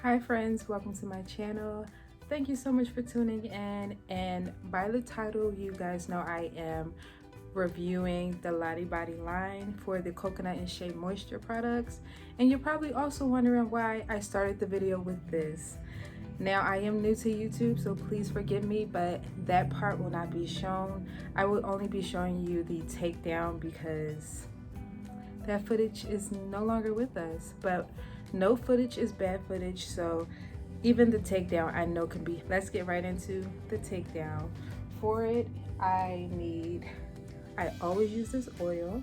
Hi friends, welcome to my channel. Thank you so much for tuning in, and by the title you guys know I am reviewing the Lotta body line for the coconut and shea moisture products, and you're probably also wondering why I started the video with this. Now I am new to YouTube, so please forgive me, but that part will not be shown. I will only be showing you the takedown because that footage is no longer with us, but no footage is bad footage, so even the takedown I know can be. Let's get right into the takedown. For it, I always use this oil.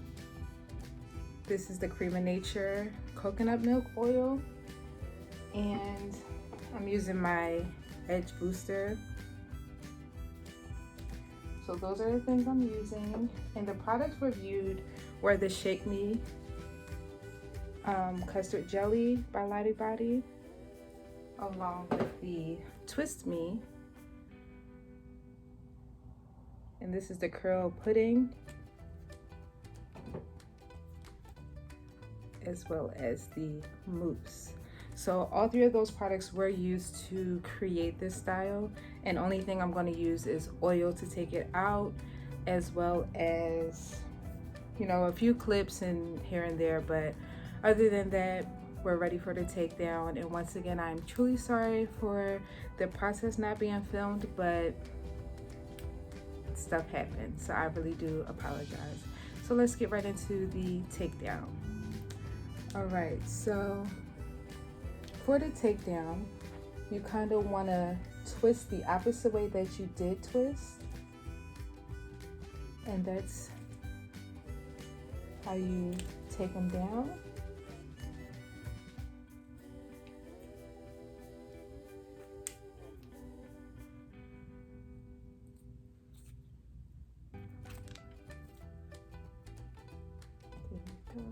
This is the Cream of Nature coconut milk oil, and I'm using my edge booster. So those are the things I'm using, and the products reviewed were the Shake Me custard jelly by Lotta Body, along with the Twist Me, and this is the curl pudding, as well as the mousse. So all three of those products were used to create this style, and only thing I'm going to use is oil to take it out, as well as, you know, a few clips and here and there, but other than that, we're ready for the takedown. And once again, I'm truly sorry for the process not being filmed, but stuff happens, so I really do apologize. So let's get right into the takedown. All right, so for the takedown, you kind of want to twist the opposite way that you did twist, and that's how you take them down. There we go.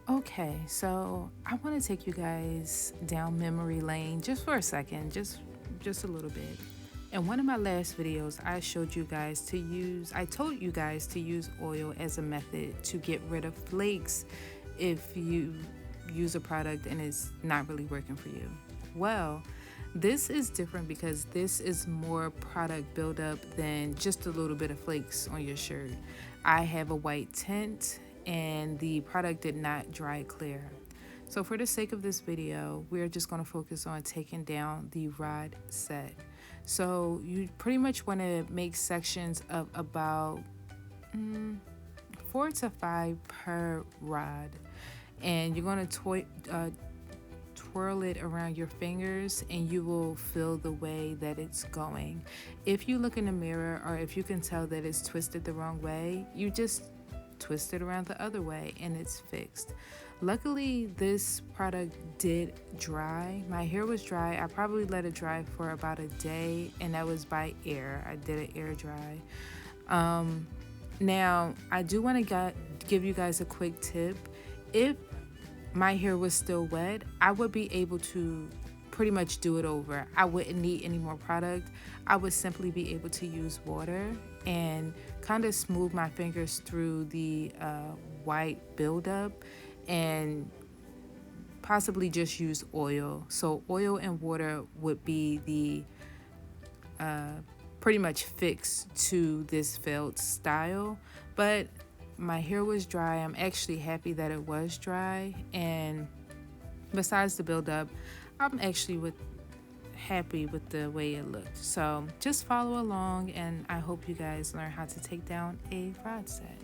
Okay, so I want to take you guys down memory lane just for a second, just a little bit. In one of my last videos, I told you guys to use oil as a method to get rid of flakes if you use a product and it's not really working for you. Well, this is different because this is more product buildup than just a little bit of flakes on your shirt. I have a white tint, and the product did not dry clear. So for the sake of this video, we're just going to focus on taking down the rod set. So you pretty much want to make sections of about 4 to 5 per rod, and you're going to twirl it around your fingers, and you will feel the way that it's going. If you look in the mirror, or if you can tell that it's twisted the wrong way, you just twist it around the other way and it's fixed. Luckily, this product did dry. My hair was dry. I probably let it dry for about a day, and that was by air. I did it air dry. Now I do want to give you guys a quick tip. If my hair was still wet, I would be able to pretty much do it over. I wouldn't need any more product. I would simply be able to use water and kind of smooth my fingers through the white buildup, and possibly just use oil. So oil and water would be the pretty much fix to this felt style. But my hair was dry. I'm actually happy that it was dry, and besides the buildup, I'm actually happy with the way it looked. So just follow along, and I hope you guys learn how to take down a rod set.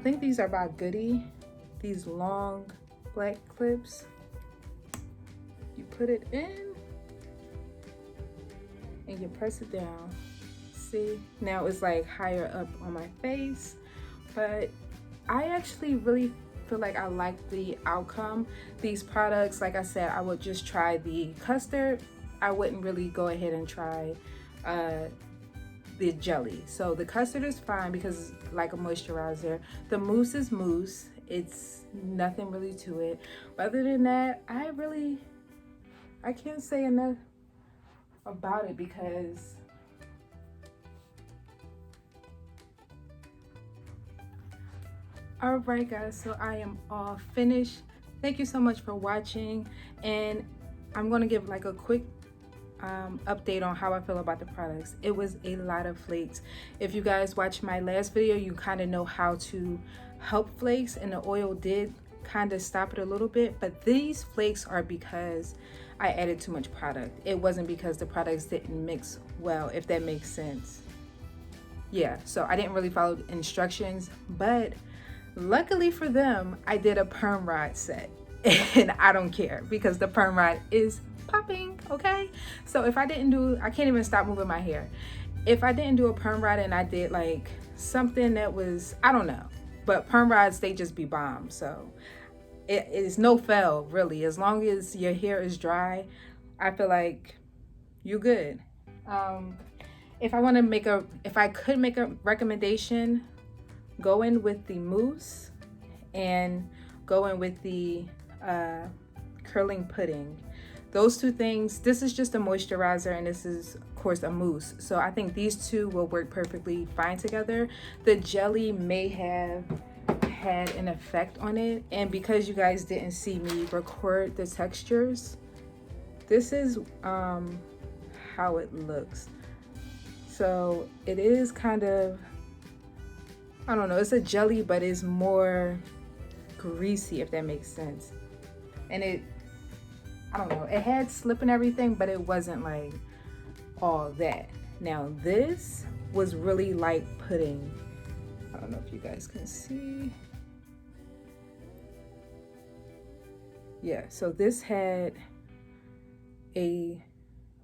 think these are by Goody. These long black clips. You put it in and you press it down. See, now it's like higher up on my face, but I actually really feel like I like the outcome. These products, like I said, I would just try the custard. I wouldn't really go ahead and try the jelly. So the custard is fine because it's like a moisturizer. The mousse is mousse. It's nothing really to it. But other than that, I can't say enough about it because all right guys, so I am all finished. Thank you so much for watching, and I'm going to give like a quick update on how I feel about the products. It was a lot of flakes. If you guys watched my last video, you kind of know how to help flakes, and the oil did kind of stop it a little bit, but these flakes are because I added too much product. It wasn't because the products didn't mix well, if that makes sense. Yeah, so I didn't really follow the instructions, but luckily for them, I did a perm rod set and I don't care because the perm rod is popping, okay? So if I didn't do, I can't even stop moving my hair. If I didn't do a perm rod and I did like something that was, I don't know, but perm rods, they just be bomb. So it is no fail really. As long as your hair is dry, I feel like you're good. If I could make a recommendation, go in with the mousse and go in with the curling pudding. Those two things, this is just a moisturizer and this is of course a mousse. So I think these two will work perfectly fine together. The jelly may have had an effect on it, and because you guys didn't see me record the textures, this is how it looks. So it is kind of, I don't know, it's a jelly, but it's more greasy, if that makes sense. And it, I don't know, it had slip and everything, but it wasn't like all that. Now this was really like pudding. I don't know if you guys can see. Yeah, so this had a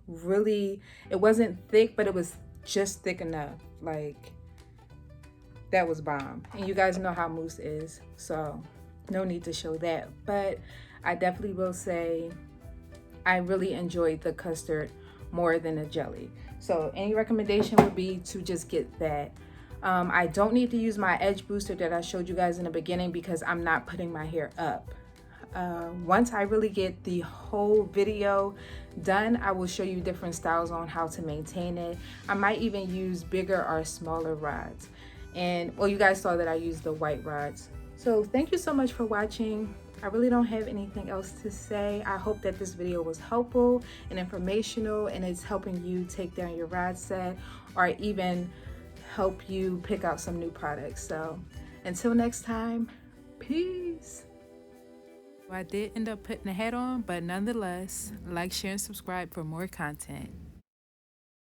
really, it wasn't thick, but it was just thick enough. Like, that was bomb. And you guys know how mousse is, so no need to show that. But I definitely will say I really enjoyed the custard more than the jelly. So any recommendation would be to just get that. I don't need to use my edge booster that I showed you guys in the beginning because I'm not putting my hair up. Once I really get the whole video done, I will show you different styles on how to maintain it. I might even use bigger or smaller rods. And well, you guys saw that I used the white rods. So thank you so much for watching. I really don't have anything else to say. I hope that this video was helpful and informational, and it's helping you take down your rod set or even help you pick out some new products. So until next time, peace. I did end up putting a hat on, but nonetheless, like, share, and subscribe for more content.